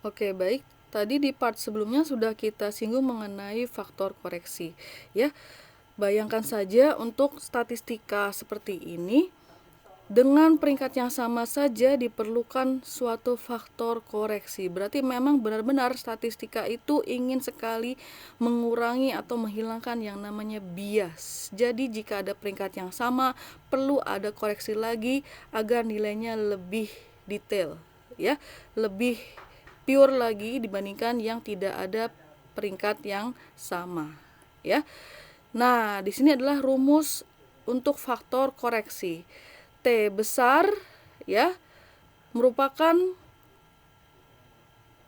Oke, baik. Tadi di part sebelumnya sudah kita singgung mengenai faktor koreksi, ya. Bayangkan saja untuk statistika seperti ini, dengan peringkat yang sama saja diperlukan suatu faktor koreksi. Berarti memang benar-benar statistika itu ingin sekali mengurangi atau menghilangkan yang namanya bias. Jadi jika ada peringkat yang sama, perlu ada koreksi lagi agar nilainya lebih detail, ya, lebih pure lagi dibandingkan yang tidak ada peringkat yang sama, ya. Nah, di sini adalah rumus untuk faktor koreksi. T besar, ya, merupakan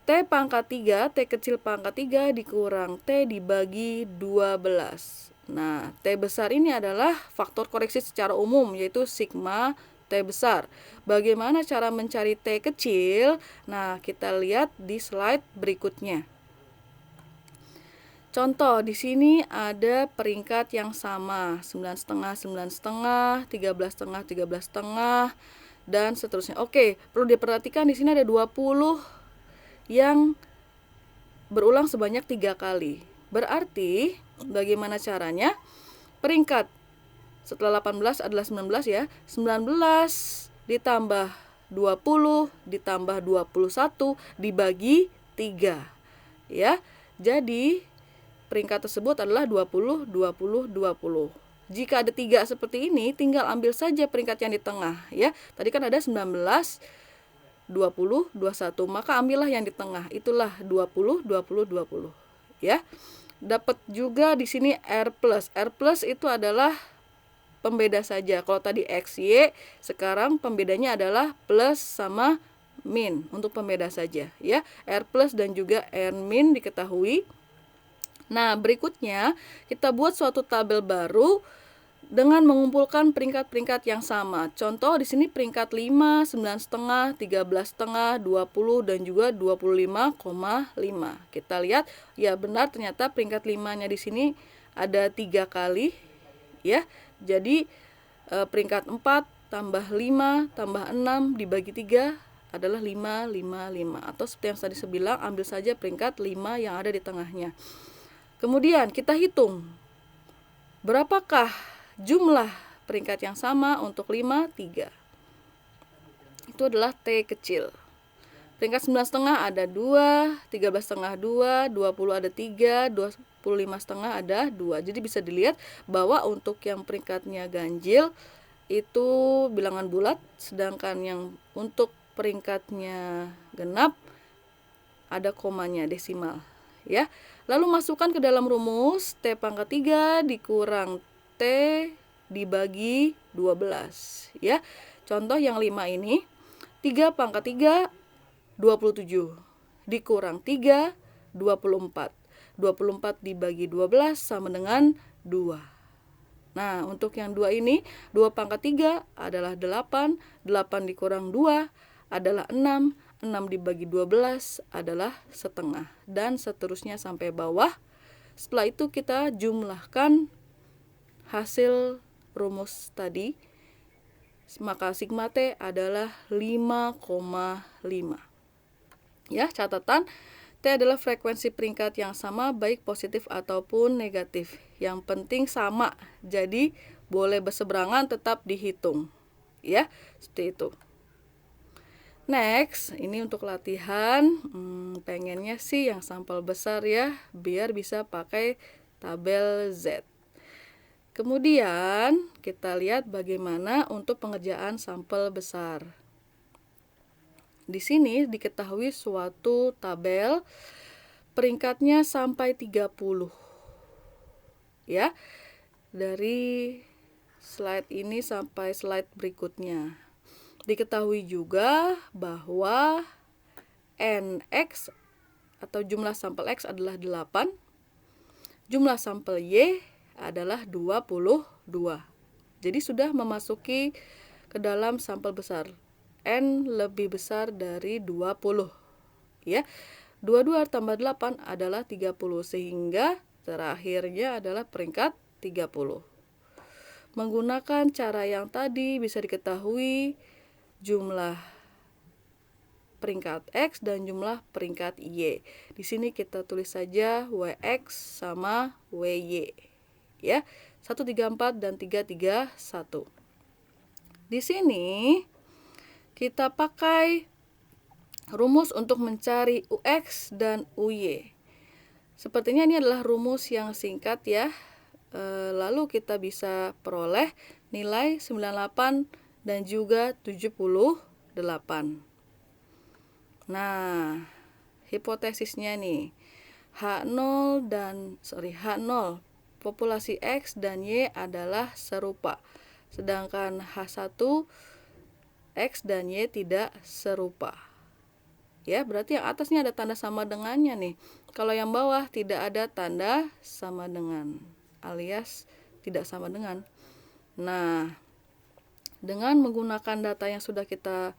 T pangkat 3, T kecil pangkat 3 dikurang T dibagi 12. Nah, T besar ini adalah faktor koreksi secara umum, yaitu sigma T besar. Bagaimana cara mencari T kecil? Nah, kita lihat di slide berikutnya. Contoh, di sini ada peringkat yang sama, 9,5, 9,5, 13,5, 13,5, dan seterusnya. Oke, perlu diperhatikan di sini ada 20 yang berulang sebanyak 3 kali. Berarti, bagaimana caranya? Peringkat setelah 18 adalah 19, ya. 19 ditambah 20 ditambah 21 dibagi 3. Ya. Jadi, peringkat tersebut adalah 20, 20, 20. Jika ada 3 seperti ini, tinggal ambil saja peringkat yang di tengah, ya. Tadi kan ada 19, 20, 21, maka ambillah yang di tengah. Itulah 20, 20, 20, ya. Dapat juga di sini R+. R+ itu adalah pembeda saja. Kalau tadi X, Y, sekarang pembedanya adalah plus sama min untuk pembeda saja, ya. R+ dan juga R- diketahui. Nah, berikutnya kita buat suatu tabel baru dengan mengumpulkan peringkat-peringkat yang sama. Contoh di sini peringkat 5, 9,5, 13,5, 20 dan juga 25,5. Kita lihat, ya benar ternyata peringkat 5-nya di sini ada 3 kali, ya. Jadi peringkat 4 tambah 5 tambah 6 dibagi 3 adalah 5, 5, 5. Atau seperti yang tadi saya bilang, ambil saja peringkat 5 yang ada di tengahnya. Kemudian kita hitung berapakah jumlah peringkat yang sama untuk 5, 3. Itu adalah T kecil. Peringkat 9,5 ada 2, 13,5 2, 20 ada 3, 25,5 ada 2. Jadi bisa dilihat bahwa untuk yang peringkatnya ganjil itu bilangan bulat, sedangkan yang untuk peringkatnya genap ada komanya, desimal, ya. Lalu masukkan ke dalam rumus T pangkat 3 dikurang T dibagi 12, ya. Contoh yang 5 ini, 3 pangkat 3 27 dikurang 3 24. 24 dibagi 12 sama dengan 2. Nah, untuk yang 2 ini, 2 pangkat 3 adalah 8, 8 dikurang 2 adalah 6, 6 dibagi 12 adalah setengah, dan seterusnya sampai bawah. Setelah itu kita jumlahkan hasil rumus tadi, maka sigma T adalah 5,5. Ya, catatan, T adalah frekuensi peringkat yang sama baik positif ataupun negatif. Yang penting sama, jadi boleh berseberangan tetap dihitung. Ya, seperti itu. Next, ini untuk latihan, pengennya sih yang sampel besar ya, biar bisa pakai tabel Z. Kemudian kita lihat bagaimana untuk pengerjaan sampel besar. Di sini diketahui suatu tabel peringkatnya sampai 30. Ya. Dari slide ini sampai slide berikutnya. Diketahui juga bahwa NX atau jumlah sampel X adalah 8, jumlah sampel Y adalah 22. Jadi sudah memasuki ke dalam sampel besar. N lebih besar dari 20. Ya. 22 tambah 8 adalah 30, sehingga terakhirnya adalah peringkat 30. Menggunakan cara yang tadi bisa diketahui jumlah peringkat X dan jumlah peringkat Y. Di sini kita tulis saja WX sama WY. Ya, 134 dan 331. Di sini kita pakai rumus untuk mencari UX dan UY. Sepertinya ini adalah rumus yang singkat ya. Lalu kita bisa peroleh nilai 98 dan juga 78. Nah, hipotesisnya nih, H0 populasi X dan Y adalah serupa. Sedangkan H1 X dan Y tidak serupa. Ya, berarti yang atasnya ada tanda sama dengannya nih. Kalau yang bawah tidak ada tanda sama dengan, alias tidak sama dengan. Nah, dengan menggunakan data yang sudah kita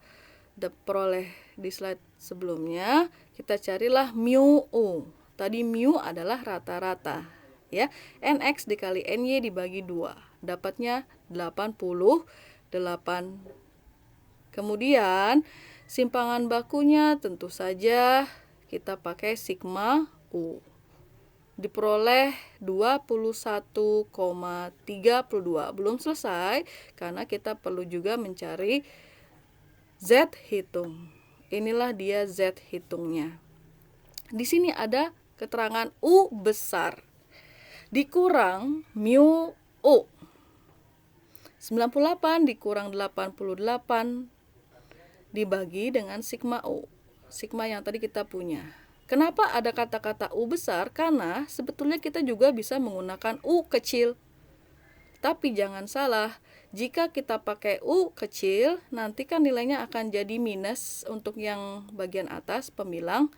peroleh di slide sebelumnya, kita carilah mu U. Tadi mu adalah rata-rata, ya. NX dikali NY dibagi 2, dapatnya 88. Kemudian simpangan bakunya tentu saja kita pakai sigma U. Diperoleh 21,32. Belum selesai karena kita perlu juga mencari Z hitung. Inilah dia Z hitungnya. Di sini ada keterangan U besar dikurang mu U. 98 dikurang 88 dibagi dengan sigma U. Sigma yang tadi kita punya. Kenapa ada kata-kata U besar? Karena sebetulnya kita juga bisa menggunakan U kecil. Tapi jangan salah, jika kita pakai U kecil, nanti kan nilainya akan jadi minus untuk yang bagian atas pembilang.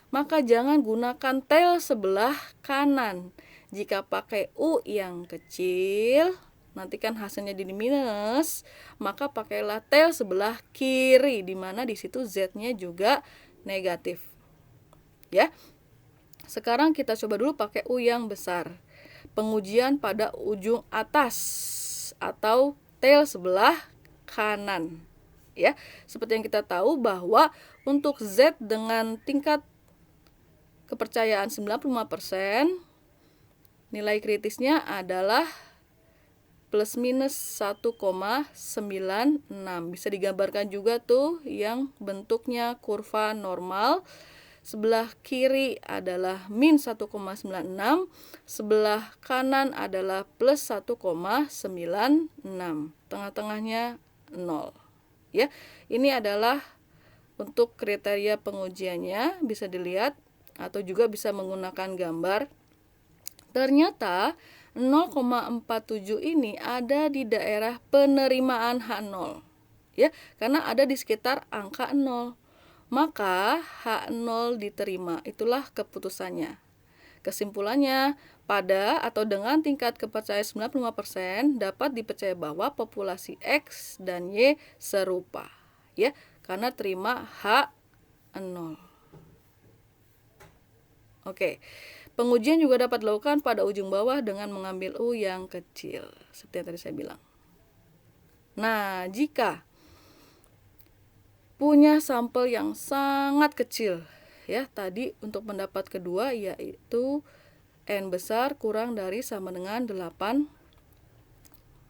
Maka jangan gunakan tail sebelah kanan. Jika pakai U yang kecil, nanti kan hasilnya jadi minus, maka pakailah tail sebelah kiri, di mana di situ Z-nya juga negatif. Ya. Sekarang kita coba dulu pakai U yang besar. Pengujian pada ujung atas atau tail sebelah kanan. Ya, seperti yang kita tahu bahwa untuk Z dengan tingkat kepercayaan 95%, nilai kritisnya adalah plus minus 1,96. Bisa digambarkan juga tuh yang bentuknya kurva normal. Sebelah kiri adalah min 1,96, sebelah kanan adalah plus 1,96. Tengah-tengahnya 0. Ya, ini adalah untuk kriteria pengujiannya, bisa dilihat atau juga bisa menggunakan gambar. Ternyata 0,47 ini ada di daerah penerimaan H0. Ya, karena ada di sekitar angka 0. Maka H0 diterima, itulah keputusannya. Kesimpulannya, pada atau dengan tingkat kepercayaan 95% dapat dipercaya bahwa populasi X dan Y serupa, ya, karena terima H0. Oke. Pengujian juga dapat dilakukan pada ujung bawah dengan mengambil U yang kecil, seperti yang tadi saya bilang. Nah, jika punya sampel yang sangat kecil, ya, tadi untuk pendapat kedua yaitu N besar kurang dari sama dengan 8,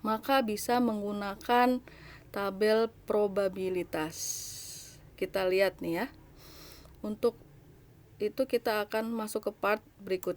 maka bisa menggunakan tabel probabilitas. Kita lihat nih ya. Untuk itu kita akan masuk ke part berikutnya.